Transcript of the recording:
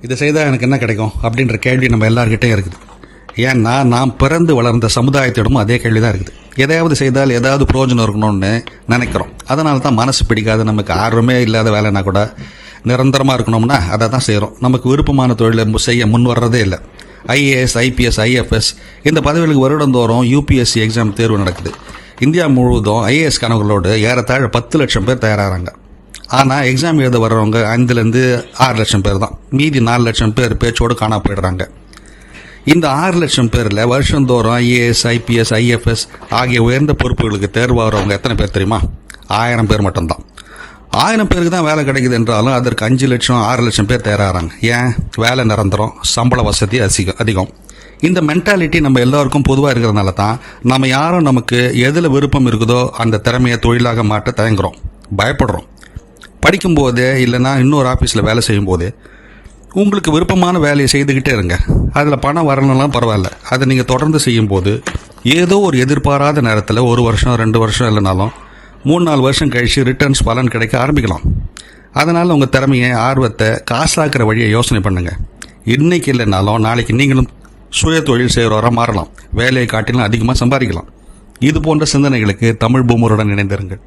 இதை செய்தால் எனக்கு என்ன கிடைக்கும் அப்படின்ற கேள்வி நம்ம எல்லார்கிட்டையும் இருக்குது. ஏன்னா நாம் பிறந்து வளர்ந்த சமுதாயத்திடமும் அதே கேள்வி தான் இருக்குது. எதையாவது செய்தால் ஏதாவது பிரயோஜனம் இருக்கணும்னு நினைக்கிறோம். அதனால தான் மனசு பிடிக்காது, நமக்கு ஆர்வமே இல்லாத வேலைன்னா கூட நிரந்தரமாக இருக்கணும்னா அதை தான் செய்கிறோம். நமக்கு விருப்பமான தொழிலை செய்ய முன் வர்றதே இல்லை. ஐஏஎஸ், ஐபிஎஸ், ஐஎஃப்எஸ் இந்த பதவிகளுக்கு வருடந்தோறும் யூபிஎஸ்சி எக்ஸாம் தேர்வு நடக்குது. இந்தியா முழுவதும் ஐஏஎஸ் கணவர்களோடு ஏறத்தாழ 10 லட்சம் பேர் தயாராகிறாங்க. ஆனால் எக்ஸாம் எழுத வர்றவங்க 5லேருந்து 6 லட்சம் பேர் தான். மீதி 4 லட்சம் பேர் பேச்சோடு காணா போயிடுறாங்க. இந்த 6 லட்சம் பேரில் வருஷந்தோறும் ஐஏஎஸ், ஐபிஎஸ், ஐஎஃப்எஸ் ஆகிய உயர்ந்த பொறுப்புகளுக்கு தேர்வாகிறவங்க எத்தனை பேர் தெரியுமா? 1000 பேர் மட்டும்தான். 1000 பேருக்கு தான் வேலை கிடைக்குது என்றாலும் அதற்கு 5 லட்சம் 6 லட்சம் பேர் தயாராகிறாங்க. ஏன்? வேலை நிரந்தரம், சம்பள வசதி அதிகம். இந்த மென்டாலிட்டி நம்ம எல்லாருக்கும் பொதுவாக இருக்கிறதுனால தான் நம்ம யாரும் நமக்கு எதில் விருப்பம் இருக்குதோ அந்த திறமையை தொழிலாக மாற்ற தயங்குறோம், பயப்படுறோம். படிக்கும்போதே இல்லைன்னா இன்னொரு ஆஃபீஸில் வேலை செய்யும்போதே உங்களுக்கு விருப்பமான வேலையை செய்துக்கிட்டே இருங்க. அதில் பணம் வரணும்லாம் பரவாயில்ல. அதை நீங்கள் தொடர்ந்து செய்யும்போது ஏதோ ஒரு எதிர்பாராத நேரத்தில் 1 வருஷம் 2 வருஷம் இல்லைனாலும் 3-4 வருஷம் கழித்து ரிட்டர்ன்ஸ் பலன் கிடைக்க ஆரம்பிக்கலாம். அதனால் உங்கள் திறமையை, ஆர்வத்தை காசாக்குற வழியை யோசனை பண்ணுங்கள். இன்றைக்கி இல்லைனாலும் நாளைக்கு நீங்களும் சுய தொழில் செய்கிறவராக மாறலாம். வேலையை காட்டிலும் அதிகமாக சம்பாதிக்கலாம். இது போன்ற சிந்தனைகளுக்கு தமிழ் பூமருடன் இணைந்திருங்கள்.